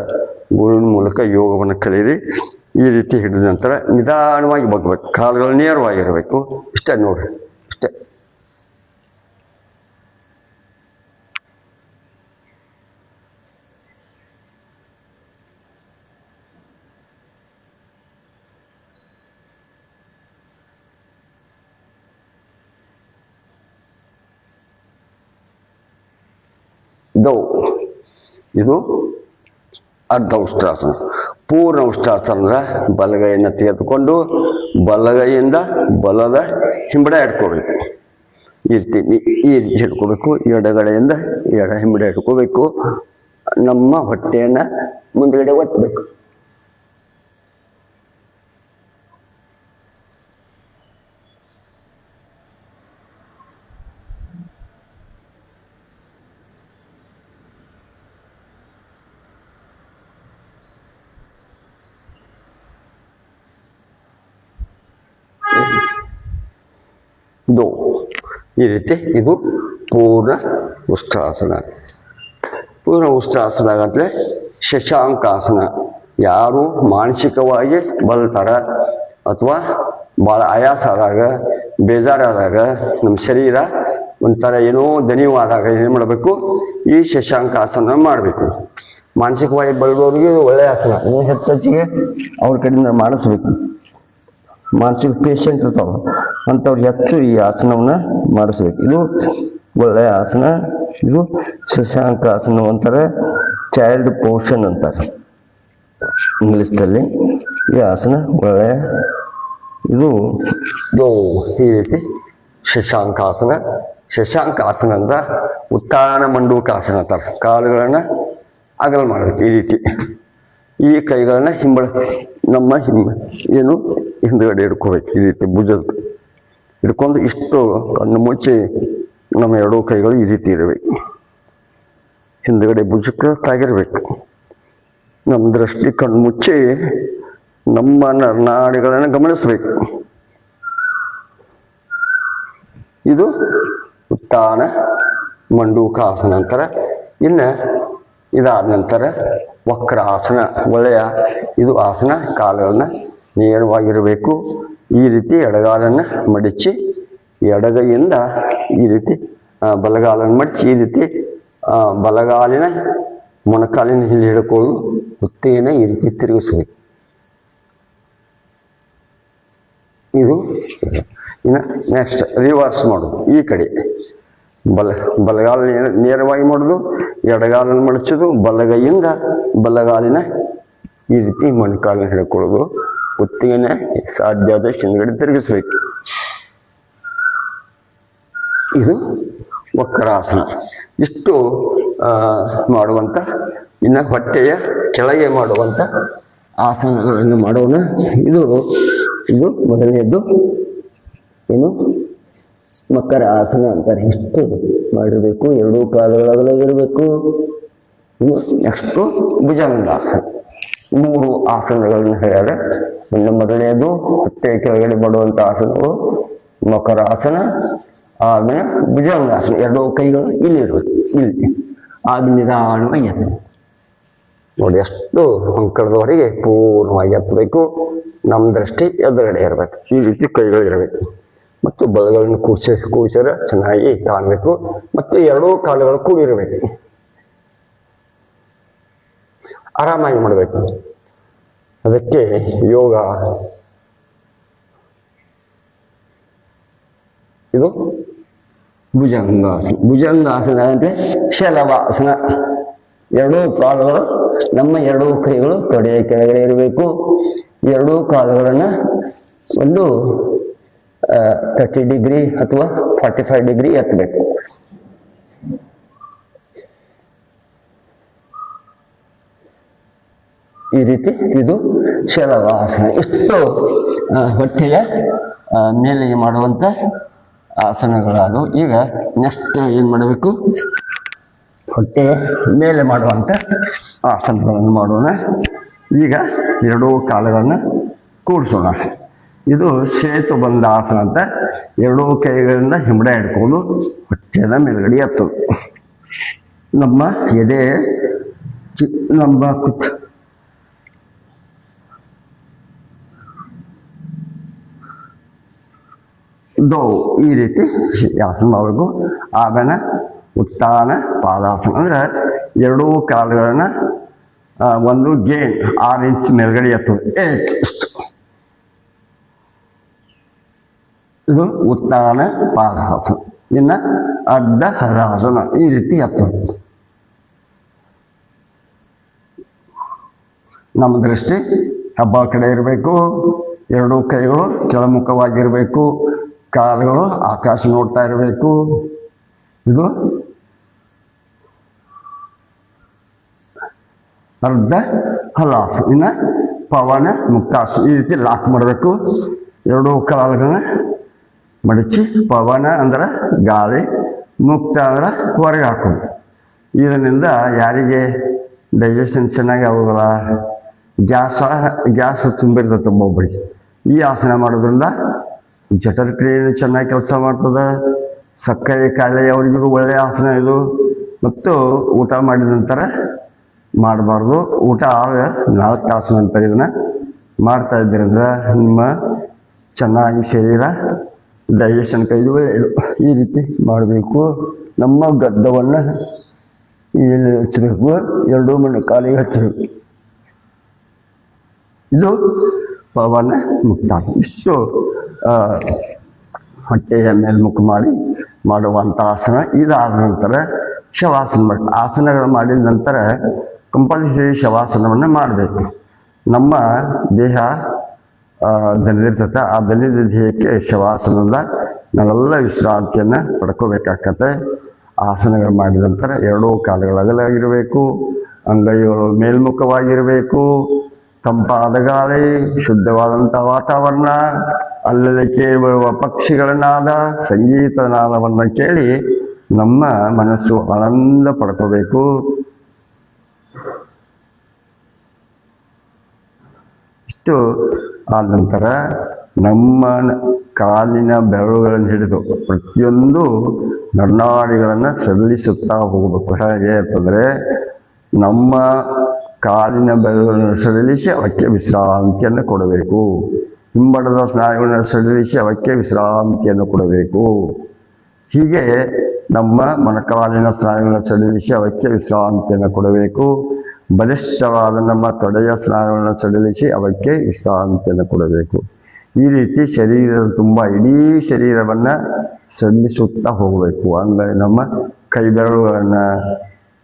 ಗುರುವಿನ ಮೂಲಕ ಯೋಗವನ್ನು ಕಲೀರಿ. ಈ ರೀತಿ ಹಿಡಿದ ನಂತರ ನಿಧಾನವಾಗಿ ಬಗ್ಬೇಕು. ಕಾಲುಗಳು ನೇರವಾಗಿರಬೇಕು. ಇಷ್ಟೇ ನೋಡ್ರಿ, ಇಷ್ಟೇ. ಇದು ಅರ್ಧ ಉಷ್ಟ್ರಾಸನ. ಪೂರ್ಣ ಉಷ್ಟ್ರಾಸನ ಅಂದ್ರೆ ಬಲಗೈಯನ್ನು ತೆಗೆದುಕೊಂಡು ಬಲಗೈಯಿಂದ ಬಲದ ಹಿಂಬಡ ಹಿಡ್ಕೋಬೇಕು. ಈ ರೀತಿ ಹಿಡ್ಕೋಬೇಕು. ಎಡಗಡೆಯಿಂದ ಎಡ ಹಿಂಬಡ ಹಿಡ್ಕೋಬೇಕು. ನಮ್ಮ ಹೊಟ್ಟೆಯನ್ನು ಮುಂದ್ಗಡೆ ಒತ್ತಬೇಕು. ಈ ರೀತಿ ಇದು ಪೂರ್ಣ ಉಷ್ಟ್ರಾಸನ. ಪೂರ್ಣ ಉಷ್ಟ್ರಾಸನ ಆಗಂತಲೇ ಶಶಾಂಕಾಸನ. ಯಾರು ಮಾನಸಿಕವಾಗಿ ಬಲ್ತಾರ ಅಥವಾ ಭಾಳ ಆಯಾಸ ಆದಾಗ, ಬೇಜಾರಾದಾಗ, ನಮ್ಮ ಶರೀರ ಒಂಥರ ಏನೋ ದಣಿವಾದಾಗ ಏನು ಮಾಡಬೇಕು, ಈ ಶಶಾಂಕಾಸನ ಮಾಡಬೇಕು. ಮಾನಸಿಕವಾಗಿ ಬಲ್ದವ್ರಿಗೆ ಒಳ್ಳೆಯ ಆಸನ. ಇನ್ನೂ ಹೆಚ್ಚಿಗೆ ಅವ್ರ ಕಡೆಯಿಂದ ಮಾಡಿಸ್ಬೇಕು. ಮಾನಸಿಕ ಪೇಷಂಟ್ ಇರ್ತಾವ ಅಂಥವ್ರು ಹೆಚ್ಚು ಈ ಆಸನವನ್ನು ಮಾಡಿಸ್ಬೇಕು. ಇದು ಒಳ್ಳೆಯ ಆಸನ. ಇದು ಶಶಾಂಕಾಸನ ಅಂತಾರೆ. ಚೈಲ್ಡ್ ಪೋಷನ್ ಅಂತಾರೆ ಇಂಗ್ಲೀಷ್ನಲ್ಲಿ. ಈ ಆಸನ ಒಳ್ಳೆಯ ಇದು ಈ ರೀತಿ ಶಶಾಂಕಾಸನ. ಶಶಾಂಕಾಸನ ಅಂದ್ರೆ ಉತ್ಥಾನ ಮಂಡೂಕಾಸನ ಅಂತಾರೆ. ಕಾಲುಗಳನ್ನು ಅಗಲ ಮಾಡಬೇಕು ಈ ರೀತಿ. ಈ ಕೈಗಳನ್ನ ನಮ್ಮ ಏನು ಹಿಂದುಗಡೆ ಹಿಡ್ಕೋಬೇಕು ಈ ರೀತಿ ಭುಜದ ಹಿಡ್ಕೊಂಡು ಇಷ್ಟು ಕಣ್ಣು ಮುಚ್ಚಿ ನಮ್ಮ ಎರಡೂ ಕೈಗಳು ಈ ರೀತಿ ಇರಬೇಕು. ಹಿಂದುಗಡೆ ಭುಜಕ್ಕೆ ತಾಗಿರ್ಬೇಕು. ನಮ್ಮ ದೃಷ್ಟಿ ಕಣ್ಣು ಮುಚ್ಚಿ ನಮ್ಮ ನರನಾಡಿಗಳನ್ನು ಗಮನಿಸಬೇಕು. ಇದು ಉತ್ಥಾನ ಮಂಡೂಕಾಸನ ಅಂತಾರೆ. ಇನ್ನು ಇದಾದ ನಂತರ ವಕ್ರಾಸನ. ಒಳ್ಳೆಯ ಇದು ಆಸನ. ಕಾಲುಗಳನ್ನ ನೇರವಾಗಿರಬೇಕು. ಈ ರೀತಿ ಎಡಗಾಲನ್ನು ಮಡಚಿ ಎಡಗೈಯಿಂದ ಈ ರೀತಿ ಬಲಗಾಲನ್ನು ಮಡಚಿ ಈ ರೀತಿ ಬಲಗಾಲಿನ ಮೊಣಕಾಲಿನ ಇಲ್ಲಿ ಹಿಡ್ಕೊಳ್ಳು. ಕುತ್ತಿಗೆನ ಈ ರೀತಿ ತಿರುಗಿಸ್ಬೇಕು. ಇದು ಇನ್ನು ನೆಕ್ಸ್ಟ್ ರಿವರ್ಸ್ ಮಾಡೋದು. ಈ ಕಡೆ ಬಲಗಾಲ ನೇರವಾಗಿ ಮಾಡೋದು, ಎಡಗಾಲನ್ನು ಮಡಚೋದು, ಬಲಗೈಯಿಂದ ಬಲಗಾಲಿನ ಈ ರೀತಿ ಮೊಣಕಾಲಿನ ಹಿಡ್ಕೊಳ್ಳೋದು. ಕುತ್ತಿಗೆನ ಸಾಧ್ಯ ಆದಷ್ಟು ಹಿಂದ್ಗಡೆ ತಿರುಗಿಸ್ಬೇಕು. ಇದು ವಕ್ರಾಸನ. ಇಷ್ಟು ಮಾಡುವಂಥ ಇನ್ನು ಹೊಟ್ಟೆಯ ಕೆಳಗೆ ಮಾಡುವಂಥ ಆಸನಗಳನ್ನು ಮಾಡೋಣ. ಇದು ಮೊದಲನೇದ್ದು ಏನು ಮಕರ ಆಸನ ಅಂತಾರೆ. ಇಷ್ಟು ಮಾಡಿರಬೇಕು. ಎರಡೂ ಕಾಲುಗಳಾಗಲಾಗಿರಬೇಕು. ನೆಕ್ಸ್ಟು ಭುಜಂಗಾಸನ. 3 ಆಸನಗಳನ್ನು ಹೇಳ್ಯಾರ. ಇನ್ನು ಮೊದಲನೇದು ಹೊಟ್ಟೆ ಕೆಳಗಡೆ ಮಾಡುವಂಥ ಆಸನಗಳು ಮಕರಾಸನ, ಆಮೇಲೆ ಭುಜಂಗಾಸನ. ಎರಡೂ ಕೈಗಳು ಇಲ್ಲಿ ಇರಬೇಕು. ಇಲ್ಲಿ ಆಮೇಲೆ ನಿಧಾನವಾಗಿ ಎತ್ತ ನೋಡಿ. ಅಷ್ಟು ಅಂಕಣದವರೆಗೆ ಪೂರ್ಣವಾಗಿ ಎತ್ತಬೇಕು. ನಮ್ಮ ದೃಷ್ಟಿ ಎದುರುಗಡೆ ಇರಬೇಕು. ಈ ರೀತಿ ಕೈಗಳು ಇರಬೇಕು. ಮತ್ತು ಬಲಗಳನ್ನು ಕೂಡಿಸಿದ್ರೆ ಚೆನ್ನಾಗಿ ಕಾಣಬೇಕು. ಮತ್ತು ಎರಡೂ ಕಾಲುಗಳು ಕೂಡಿರಬೇಕು. ಆರಾಮಾಗಿ ಮಾಡಬೇಕು. ಅದಕ್ಕೆ ಯೋಗ ಇದು ಭುಜಂಗಾಸನ. ಭುಜಂಗಾಸನ ಅಂದರೆ ಶಲವಾಸನ. ಎರಡೂ ಕಾಲುಗಳು ನಮ್ಮ ಎರಡೂ ಕೈಗಳು ತೊಡೆಯ ಕೆಳಗಡೆ ಇರಬೇಕು. ಎರಡೂ ಕಾಲುಗಳನ್ನು ಒಂದು 30 ಡಿಗ್ರಿ ಅಥವಾ 45 ಡಿಗ್ರಿ ಎತ್ತಬೇಕು. ಈ ರೀತಿ ಇದು ಶಲವಾಸನ. ಇಷ್ಟು ಹೊಟ್ಟೆಯ ಮೇಲೆಗೆ ಮಾಡುವಂಥ ಆಸನಗಳಾದವು. ಈಗ ನೆಕ್ಸ್ಟ್ ಏನು ಮಾಡಬೇಕು? ಹೊಟ್ಟೆ ಮೇಲೆ ಮಾಡುವಂಥ ಆಸನಗಳನ್ನು ಮಾಡೋಣ. ಈಗ ಎರಡೂ ಕಾಲುಗಳನ್ನು ಕೂಡಿಸೋಣ. ಇದು ಸೇತುಬಂಧ ಆಸನ ಅಂತ. ಎರಡೂ ಕೈಗಳಿಂದ ಹಿಂಬಡೆ ಹಿಡ್ಕೊಂಡು ಹೊಟ್ಟೆನ ಮೇಲ್ಗಡೆ ಎತ್ತೋದು. ನಮ್ಮ ಎದೆ ನಮ್ಮ ಈ ರೀತಿ ಆಸನ ಮಾಡಬೇಕು. ಆಮೇಲೆ ಉತ್ಥಾನ ಪಾದಾಸನ ಅಂದ್ರೆ ಎರಡೂ ಕಾಲುಗಳನ್ನ ಒಂದು ಗೇನ್ 6 ಇಂಚ್ ಮೇಲ್ಗಡೆ ಎತ್ತೋದು. ಇದು ಉತ್ಥಾನ ಪಾದಾಸನ. ಇನ್ನು ಅಡ್ಡ ಹದಾಸನ. ಈ ರೀತಿ ಎತ್ತೋದು. ನಮ್ಮ ದೃಷ್ಟಿ ಹಬ್ಬ ಕಡೆ ಇರಬೇಕು. ಎರಡೂ ಕೈಗಳು ಕೆಳಮುಖವಾಗಿರಬೇಕು. ಕಾಲುಗಳು ಆಕಾಶ ನೋಡ್ತಾ ಇರಬೇಕು. ಇದು ಅರ್ಧ ಹಲಾಸನ. ಇನ್ನು ಪವನ ಮುಕ್ತಾಸನ. ಈ ರೀತಿ ಲಾಕ್ ಮಾಡಬೇಕು. ಎರಡೂ ಕಾಲುಗಳನ್ನ ಮಡಚಿ ಪವನ ಅಂದ್ರೆ ಗಾಳಿ, ಮುಕ್ತ ಅಂದ್ರೆ ಹೊರಗೆ ಹಾಕೋದು. ಇದರಿಂದ ಯಾರಿಗೆ ಡೈಜೆಷನ್ ಚೆನ್ನಾಗಿ ಆಗೋದಿಲ್ಲ, ಗ್ಯಾಸ್ ತುಂಬಿರ್ತದೆ ಒಬ್ಬೊಬ್ಬರಿಗೆ, ಈ ಆಸನ ಮಾಡೋದ್ರಿಂದ ಜಠರ ಕ್ರಿಯೆ ಚೆನ್ನಾಗಿ ಕೆಲಸ ಮಾಡ್ತದೆ. ಸಕ್ಕರೆ ಕಾಯಿಲೆಯವರಿಗೂ ಒಳ್ಳೆಯ ಆಸನ ಇದು. ಮತ್ತು ಊಟ ಮಾಡಿದ ನಂತರ ಮಾಡಬಾರ್ದು. ಊಟ ಆಗ 4 ತಾಸು ನಂತರ ಇದನ್ನು ಮಾಡ್ತಾ ಇದ್ದರಿಂದ ನಿಮ್ಮ ಚೆನ್ನಾಗಿ ಶರೀರ ಡೈಜೆಷನ್ ಕೈದು ಒಳ್ಳೆಯದು. ಈ ರೀತಿ ಮಾಡಬೇಕು. ನಮ್ಮ ಗದ್ದವನ್ನು ಇಲ್ಲಿ ಹಚ್ಚಬೇಕು. ಎರಡೂ ಮಣ್ಣು ಕಾಲಿಗೆ ಹಚ್ಚಬೇಕು. ಇದು ಪವನ ಮುಕ್ತ. ಇಷ್ಟು ಹೊಟ್ಟೆಯ ಮೇಲ್ಮುಖ ಮಾಡಿ ಮಾಡುವಂಥ ಆಸನ. ಇದಾದ ನಂತರ ಶವಾಸನ ಮಾಡಿ. ಆಸನಗಳು ಮಾಡಿದ ನಂತರ ಕಂಪಲ್ಸರಿ ಶವಾಸನವನ್ನು ಮಾಡಬೇಕು. ನಮ್ಮ ದೇಹ ದಣಿದಿರ್ತದೆ. ಆ ದಣಿದ ದೇಹಕ್ಕೆ ಶವಾಸನದ ನಾವೆಲ್ಲ ವಿಶ್ರಾಂತಿಯನ್ನು ಪಡ್ಕೋಬೇಕಾಗತ್ತೆ. ಆಸನಗಳು ಮಾಡಿದ ನಂತರ ಎರಡೂ ಕಾಲುಗಳು ಅಗಲಾಗಿರಬೇಕು, ಅಂಗೈಗಳು ಮೇಲ್ಮುಖವಾಗಿರಬೇಕು, ತಂಪಾದ ಗಾಳಿ, ಶುದ್ಧವಾದಂಥ ವಾತಾವರಣ, ಅಲ್ಲಲ್ಲಿ ಕೇಳುವ ಪಕ್ಷಿಗಳ ನಾದ, ಸಂಗೀತ ನಾದವನ್ನು ಕೇಳಿ ನಮ್ಮ ಮನಸ್ಸು ಆನಂದ ಪಡ್ಕೋಬೇಕು. ಇಷ್ಟು ಆದ ನಂತರ ನಮ್ಮ ಕಾಲಿನ ಬೆರಳುಗಳನ್ನು ಹಿಡಿದು ಪ್ರತಿಯೊಂದು ನರನಾಡಿಗಳನ್ನು ಸಡಿಲಿಸುತ್ತಾ ಹೋಗಬೇಕು. ಹೇಗೆ ಅಂತಂದರೆ ನಮ್ಮ ಕಾಲಿನ ಬೆರಳುಗಳನ್ನು ಸಡಿಲಿಸಿ ಅವಕ್ಕೆ ವಿಶ್ರಾಂತಿಯನ್ನು ಕೊಡಬೇಕು. ಹಿಂಬಡದ ಸ್ನಾಯುಗಳನ್ನು ಸಡಿಲಿಸಿ ಅವಕ್ಕೆ ವಿಶ್ರಾಂತಿಯನ್ನು ಕೊಡಬೇಕು. ಹೀಗೆ ನಮ್ಮ ಮೊಣಕಾಲಿನ ಸ್ನಾಯುಗಳನ್ನು ಸಡಿಲಿಸಿ ಅವಕ್ಕೆ ವಿಶ್ರಾಂತಿಯನ್ನು ಕೊಡಬೇಕು. ಬಲಿಷ್ಠವಾದ ನಮ್ಮ ತೊಡೆಯ ಸ್ನಾಯುಗಳನ್ನು ಸಡಿಲಿಸಿ ಅವಕ್ಕೆ ವಿಶ್ರಾಂತಿಯನ್ನು ಕೊಡಬೇಕು. ಈ ರೀತಿ ಶರೀರದ ತುಂಬ ಇಡೀ ಶರೀರವನ್ನು ಸಡಿಲಿಸುತ್ತಾ ಹೋಗಬೇಕು. ಅಂದರೆ ನಮ್ಮ ಕೈ ಬೆರಳುಗಳನ್ನು,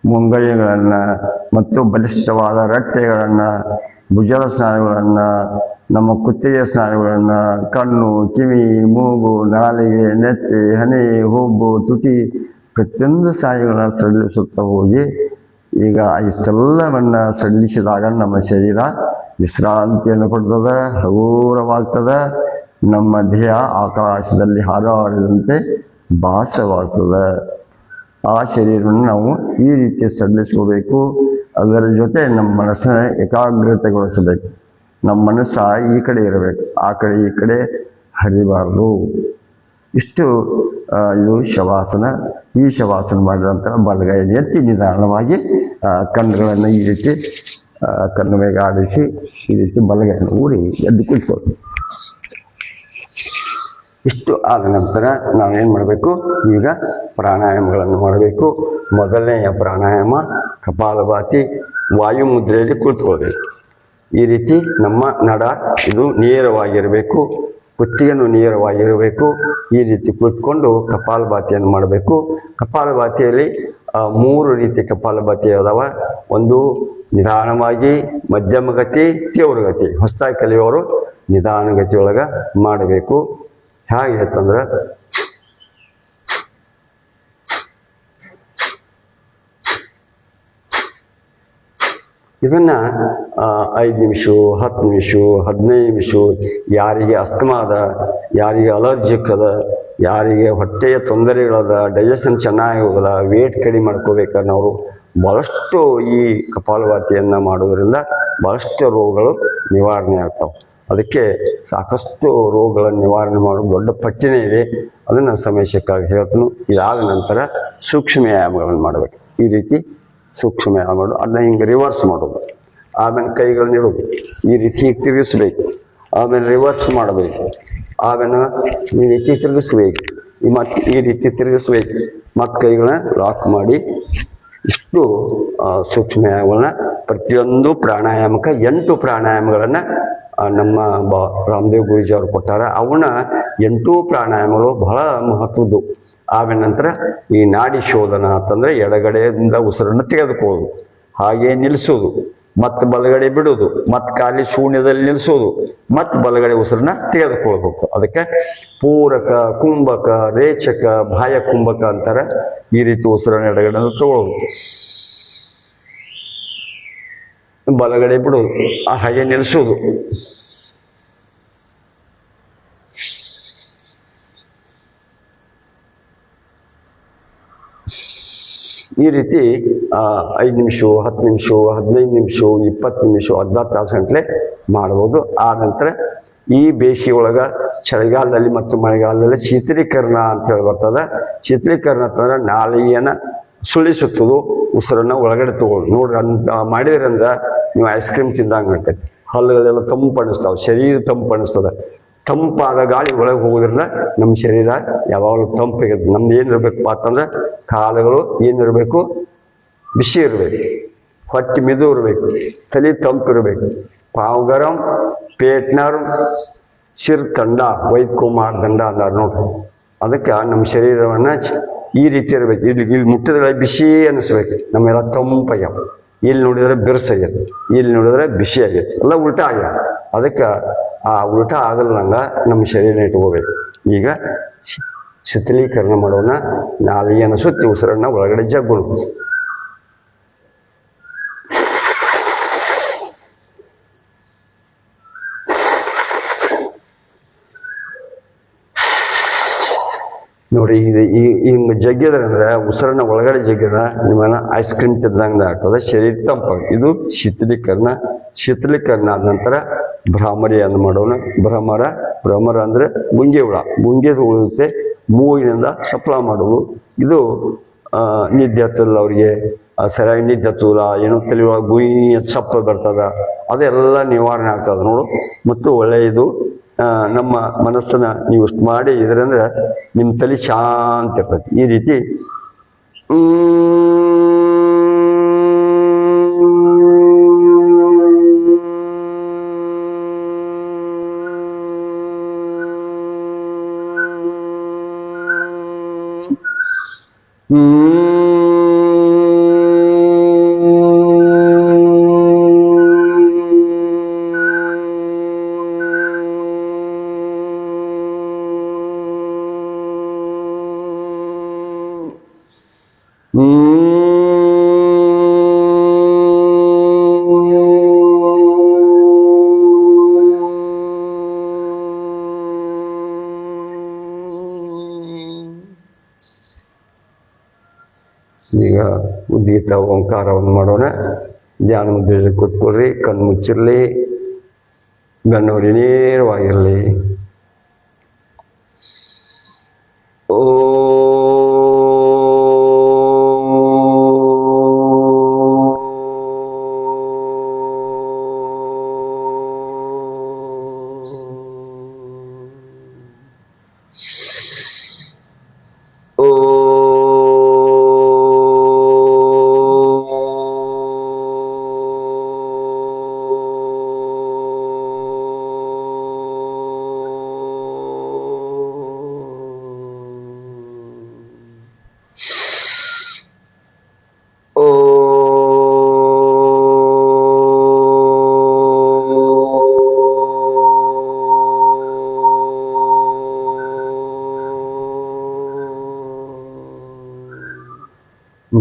ಮುಂಗೈಗಳನ್ನು ಮತ್ತು ಬಲಿಷ್ಠವಾದ ರೆಟ್ಟೆಗಳನ್ನು, ಭುಜದ ಸ್ನಾಯುಗಳನ್ನು, ನಮ್ಮ ಕುತ್ತಿಗೆ ಸ್ನಾಯುಗಳನ್ನು, ಕಣ್ಣು, ಕಿವಿ, ಮೂಗು, ನಾಲಿಗೆ, ನೆತ್ತಿ, ಹಣೆ, ಹುಬ್ಬು, ತುಟಿ ಪ್ರತಿಯೊಂದು ಸ್ನಾಯುಗಳನ್ನು ಸಡಿಲಿಸುತ್ತಾ ಹೋಗಿ ಈಗ ಇಷ್ಟೆಲ್ಲವನ್ನು ಸಡಿಲಿಸಿದಾಗ ನಮ್ಮ ಶರೀರ ವಿಶ್ರಾಂತಿಯನ್ನು ಕೊಡ್ತದೆ, ಹಗುರವಾಗ್ತದೆ. ನಮ್ಮ ದೇಹ ಆಕಾಶದಲ್ಲಿ ಹಾರಾಡಿದಂತೆ ಭಾಸವಾಗ್ತದೆ. ಆ ಶರೀರವನ್ನು ನಾವು ಈ ರೀತಿ ಸಡಿಲಿಸ್ಕೋಬೇಕು. ಅದರ ಜೊತೆ ನಮ್ಮ ಮನಸ್ಸನ್ನ ಏಕಾಗ್ರತೆಗೊಳಿಸಬೇಕು. ನಮ್ಮ ಮನಸ್ಸು ಈ ಕಡೆ ಇರಬೇಕು, ಆ ಕಡೆ ಈ ಕಡೆ ಹರಿಬಾರ್ದು. ಇಷ್ಟು ಇದು ಶವಾಸನ. ಈ ಶವಾಸನ ಮಾಡಿದ ನಂತರ ಬಲಗೈ ಎತ್ತಿ ನಿಧಾನವಾಗಿ ಕಣ್ಣುಗಳನ್ನು ಈ ರೀತಿ ಕಣ್ಣು ಮೇಲೆ ಆಡಿಸಿ ಈ ರೀತಿ ಬಲಗೈಯನ್ನು ಊರಿ ಎದ್ದು ಕುಳಿತುಕೊಳ್ಳಿ. ಇಷ್ಟು ಆದ ನಂತರ ನಾವೇನು ಮಾಡಬೇಕು, ಈಗ ಪ್ರಾಣಾಯಾಮಗಳನ್ನು ಮಾಡಬೇಕು. ಮೊದಲನೆಯ ಪ್ರಾಣಾಯಾಮ ಕಪಾಲಭಾತಿ, ವಾಯುಮುದ್ರೆಯಲ್ಲಿ ಕುಳಿತುಕೊಳ್ಬೇಕು. ಈ ರೀತಿ ನಮ್ಮ ನಡ ಇದು ನೇರವಾಗಿರಬೇಕು, ಕುತ್ತಿಗೆಯನ್ನು ನೇರವಾಗಿರಬೇಕು. ಈ ರೀತಿ ಕುಳಿತುಕೊಂಡು ಕಪಾಲಭಾತಿಯನ್ನು ಮಾಡಬೇಕು. ಕಪಾಲಭಾತಿಯಲ್ಲಿ 3 ರೀತಿ ಕಪಾಲಭಾತಿ ಅದಾವ. ಒಂದು ನಿಧಾನವಾಗಿ, ಮಧ್ಯಮಗತಿ, ತೀವ್ರಗತಿ. ಹೊಸದಾಗಿ ಕಲಿಯೋರು ನಿಧಾನಗತಿಯೊಳಗೆ ಮಾಡಬೇಕು. ಹೇಗೆ ಅಂತಂದ್ರೆ ಇದನ್ನು 5 ನಿಮಿಷ, 10 ನಿಮಿಷ, 15 ನಿಮಿಷ, ಯಾರಿಗೆ ಅಸ್ತಮಾ ಅದ, ಯಾರಿಗೆ ಅಲರ್ಜಿಕ್ ಅದ, ಯಾರಿಗೆ ಹೊಟ್ಟೆಯ ತೊಂದರೆಗಳದ, ಡೈಜೆಷನ್ ಚೆನ್ನಾಗಿ ಹೋಗದ, ವೇಟ್ ಕಡಿಮೆ ಮಾಡ್ಕೋಬೇಕನ್ನೋರು ಭಾಳಷ್ಟು ಈ ಕಪಾಲಭಾತಿಯನ್ನು ಮಾಡೋದ್ರಿಂದ ಭಾಳಷ್ಟು ರೋಗಗಳು ನಿವಾರಣೆ ಆಗ್ತಾವೆ. ಅದಕ್ಕೆ ಸಾಕಷ್ಟು ರೋಗಗಳನ್ನು ನಿವಾರಣೆ ಮಾಡೋದು ದೊಡ್ಡ ಪಟ್ಟಿನೇ ಇದೆ. ಅದನ್ನು ಸಮಯಕ್ಕಾಗಿ ಹೇಳ್ತೀನಿ. ಇದಾದ ನಂತರ ಸೂಕ್ಷ್ಮ ವ್ಯಾಯಾಮಗಳನ್ನು ಮಾಡಬೇಕು. ಈ ರೀತಿ ಸೂಕ್ಷ್ಮ ವ್ಯಾಯಾಮ ಮಾಡೋದು, ಅದನ್ನ ಹಿಂಗೆ ರಿವರ್ಸ್ ಮಾಡೋದು. ಆಮೇಲೆ ಕೈಗಳನ್ನ ಇಡೋದು, ಈ ರೀತಿ ತಿರುಗಿಸ್ಬೇಕು. ಆಮೇಲೆ ರಿವರ್ಸ್ ಮಾಡಬೇಕು. ಆಮೇಲೆ ಈ ರೀತಿ ತಿರುಗಿಸ್ಬೇಕು, ಮತ್ತು ಈ ರೀತಿ ತಿರುಗಿಸ್ಬೇಕು. ಮತ್ತು ಕೈಗಳನ್ನ ಲಾಕ್ ಮಾಡಿ ಇಷ್ಟು ಸೂಕ್ಷ್ಮ ವ್ಯಾಯಾಮಗಳನ್ನ ಪ್ರತಿಯೊಂದು ಪ್ರಾಣಾಯಾಮಕ್ಕೆ 8 ಪ್ರಾಣಾಯಾಮಗಳನ್ನು ನಮ್ಮ ರಾಮದೇವ್ ಗುರೂಜಿ ಅವರು ಕೊಟ್ಟಾರ. ಅವನ್ನ 8 ಪ್ರಾಣಾಯಾಮಗಳು ಬಹಳ ಮಹತ್ವದ್ದು. ಆಮೇಲೆ ನಂತರ ಈ ನಾಡಿ ಶೋಧನ ಅಂತಂದರೆ ಎಡಗಡೆಯಿಂದ ಉಸಿರನ್ನು ತೆಗೆದುಕೊಳ್ಳೋದು, ಹಾಗೆ ನಿಲ್ಲಿಸೋದು, ಮತ್ತು ಬಲಗಡೆ ಬಿಡೋದು, ಮತ್ತು ಖಾಲಿ ಶೂನ್ಯದಲ್ಲಿ ನಿಲ್ಲಿಸೋದು, ಮತ್ತು ಬಲಗಡೆ ಉಸಿರನ್ನ ತೆಗೆದುಕೊಳ್ಬೇಕು. ಅದಕ್ಕೆ ಪೂರಕ, ಕುಂಭಕ, ರೇಚಕ, ಬಾಹ್ಯ ಕುಂಭಕ ಅಂತಾರೆ. ಈ ರೀತಿ ಉಸಿರನ್ನು ಎಡಗಡೆ ತಗೊಳ್ಳೋದು, ಬಲಗಡೆ ಬಿಡೋದು, ಹಾಗೆ ನಿಲ್ಲಿಸೋದು. ಈ ರೀತಿ 5 ನಿಮಿಷ, 10 ನಿಮಿಷ, 15 ನಿಮಿಷ, 20 ನಿಮಿಷ, 14 ತಾಸು ಗಂಟಲೆ ಮಾಡ್ಬೋದು. ಆ ನಂತರ ಈ ಬೇಸಿಗೆ ಒಳಗೆ ಚಳಿಗಾಲದಲ್ಲಿ ಮತ್ತು ಮಳೆಗಾಲದಲ್ಲಿ ಶೀತಲೀಕರಣ ಅಂತ ಹೇಳಿ ಬರ್ತದೆ. ಶೀತಲೀಕರಣ ಅಂತಂದ್ರೆ ನಾಲಿಗೆಯನ್ನು ಸುಳಿಸುತ್ತದು, ಉಸಿರನ್ನು ಒಳಗಡೆ ತಗೊಳ್ಳೋದು. ನೋಡ್ರಿ, ಅಂತ ಮಾಡಿದ್ರಿಂದ ನೀವು ಐಸ್ ಕ್ರೀಮ್ ತಿಂದಂಗೆ ಆಗ್ತೈತೆ. ಹಲ್ಲುಗಳೆಲ್ಲ ತಂಪು ಅನಿಸ್ತಾವೆ, ಶರೀರ ತಂಪು ಅನಿಸ್ತದೆ. ತಂಪಾದ ಗಾಳಿ ಒಳಗೆ ಹೋಗೋದ್ರಿಂದ ನಮ್ಮ ಶರೀರ ಯಾವಾಗಲೂ ತಂಪಿರುತ್ತೆ. ನಮ್ದು ಏನಿರ್ಬೇಕಪ್ಪ ಅಂತಂದ್ರೆ ಕಾಲುಗಳು ಏನಿರಬೇಕು, ಬಿಸಿ ಇರಬೇಕು, ಹೊಟ್ಟೆ ಮಿದು ಇರಬೇಕು, ತಲೆ ತಂಪು ಇರಬೇಕು. ಪಾವ್ ಗರಂ, ಪೇಟ್ ನರ್ಮ್, ಸಿರ್ ತಂಡ, ವೈದ್ಯಕುಮಾರ್ ದಂಡ ಅಂದಾರ ನೋಡ್ರಿ. ಅದಕ್ಕೆ ನಮ್ಮ ಶರೀರವನ್ನು ಈ ರೀತಿ ಇರಬೇಕು. ಇಲ್ಲಿ ಮುಟ್ಟಿದ್ರೆ ಬಿಸಿ ಅನ್ನಿಸ್ಬೇಕು, ನಮ್ಮೆಲ್ಲ ತಂಪಾಗ್ಯಾವ. ಇಲ್ಲಿ ನೋಡಿದ್ರೆ ಬಿರ್ಸಾಗೈತೆ, ಇಲ್ಲಿ ನೋಡಿದ್ರೆ ಬಿಸಿ ಆಗೈತೆ, ಎಲ್ಲ ಉಲ್ಟಾ ಆಗ್ಯಾವ. ಅದಕ್ಕೆ ಆ ಉಲ್ಟಾ ಆಗಲ್ದಂಗ ನಮ್ಮ ಶರೀರ ಇಟ್ಕೋಬೇಕು. ಈಗ ಶಿಥಿಲೀಕರಣ ಮಾಡೋಣ. ನಾಲಿಗೆಯನ್ನು ಸುತ್ತಿ ಉಸಿರನ್ನ ಒಳಗಡೆ ಜಗ್ಗೋಣ. ನೋಡಿ, ಇದು ಹಿಂಗೆ ಜಗ್ಗಿದ್ರೆ ಅಂದ್ರೆ ಉಸಿರನ್ನ ಒಳಗಡೆ ಜಗ್ಗಿದ್ರೆ ನಿಮ್ಮನ್ನ ಐಸ್ ಕ್ರೀಮ್ ತಿಂದಂಗೆ ಆಗ್ತದೆ, ಶರೀರ ತಂಪಾಗ. ಇದು ಶೀತಲೀಕರಣ ಆದ ನಂತರ ಭ್ರಾಮರಿಯನ್ನು ಮಾಡೋಣ. ಭ್ರಮರ ಅಂದ್ರೆ ಗುಂಗೆ ಹುಳ. ಗುಂಗೆದು ಉಳಿಯುತ್ತೆ, ಮೂಗಿನಿಂದ ಸಪ್ಲ ಮಾಡೋದು. ಇದು ನಿದ್ದೆ ಹತ್ತಲ್ಲ ಅವ್ರಿಗೆ, ಸರಿಯಾಗಿ ನಿದ್ದೆ ಹತ್ತಲ್ಲ, ಏನೋ ತಲೆ ಒಳಗೆ ಗುಯ್ ಸಪ್ಪ ಬರ್ತದ, ಅದೆಲ್ಲ ನಿವಾರಣೆ ಆಗ್ತದೆ ನೋಡು. ಮತ್ತು ಒಳ್ಳೆಯದು. ನಮ್ಮ ಮನಸ್ಸನ್ನ ನೀವು ಇಷ್ಟು ಮಾಡಿ ಇದರಂದ್ರೆ ನಿಮ್ಮ ತಲೆ ಶಾಂತಿ ಇರ್ತೈತಿ. ಈ ರೀತಿ ಈಗ ಉದ್ಗೀತ ಓಂಕಾರವನ್ನು ಮಾಡೋಣ. ಧ್ಯಾನ ಮುದ್ರೆಯಲ್ಲಿ ಕೂತ್ಕೊಳ್ರಿ, ಕಣ್ಣು ಮುಚ್ಚಿರಲಿ, ಗಣ್ಣವರಿ ನೇರವಾಗಿರಲಿ.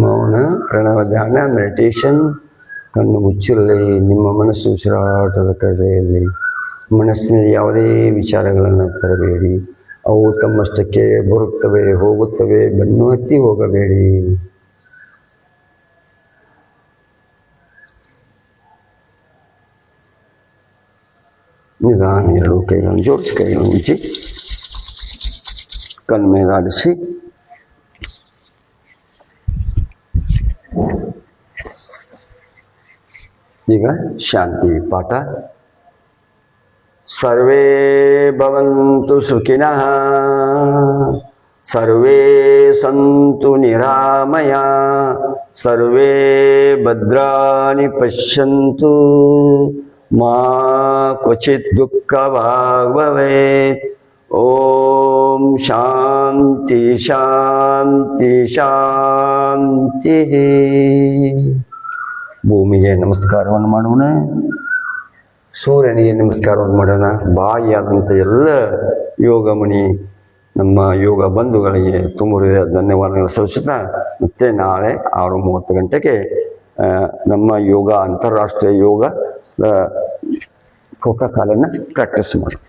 ಮೌನ, ಪ್ರಣವ, ಧ್ಯಾನ, ಮೆಡಿಟೇಷನ್. ಕಣ್ಣು ಮುಚ್ಚಿರಲಿ. ನಿಮ್ಮ ಮನಸ್ಸು ಉಸಿರಾಟದ ಕಡೆಯಲ್ಲಿ. ಮನಸ್ಸಿನಲ್ಲಿ ಯಾವುದೇ ವಿಚಾರಗಳನ್ನು ತರಬೇಡಿ. ಅವು ತಮ್ಮಷ್ಟಕ್ಕೆ ಬರುತ್ತವೆ, ಹೋಗುತ್ತವೆ. ಬೆನ್ನು ಹತ್ತಿ ಹೋಗಬೇಡಿ. ನಿಧಾನ ಎರಡು ಕೈಗಳನ್ನು ಜೋಡಿಸಿ, ಕೈಗಳನ್ನು ಮುಚ್ಚಿ, ಕಣ್ಣು ಮೇಲಾಡಿಸಿ. ಈಗ ಶಾಂತಿ ಪಾಠ. ಸರ್ವೇ ಭವಂತು ಸುಖಿನಃ, ಸರ್ವೇ ಸಂತು ನಿರಾಮಯ, ಸರ್ವೇ ಭದ್ರಾಣಿ ಪಶ್ಯಂತು, ಮಾ ಕ್ವಚಿತ್ ದುಃಖಭಾಗ್ ಭವೇತ್. ಓಂ ಶಾಂತಿ ಶಾಂತಿ ಶಾಂತಿ. ಭೂಮಿಗೆ ನಮಸ್ಕಾರವನ್ನು ಮಾಡೋಣ. ಸೂರ್ಯನಿಗೆ ನಮಸ್ಕಾರವನ್ನು ಮಾಡೋಣ. ಬಾಯಿಯಾದಂಥ ಎಲ್ಲ ಯೋಗಮಣಿ ನಮ್ಮ ಯೋಗ ಬಂಧುಗಳಿಗೆ ತುಂಬ ಧನ್ಯವಾದಗಳು ಸಲ್ಲಿಸುತ್ತಾ, ಮತ್ತೆ ನಾಳೆ 6:30 ಗಂಟೆಗೆ ನಮ್ಮ ಯೋಗ ಅಂತಾರಾಷ್ಟ್ರೀಯ ಯೋಗ ಪ್ರೋಟೋಕಾಲನ್ನು ಪ್ರಾಕ್ಟೀಸ್ ಮಾಡೋಣ.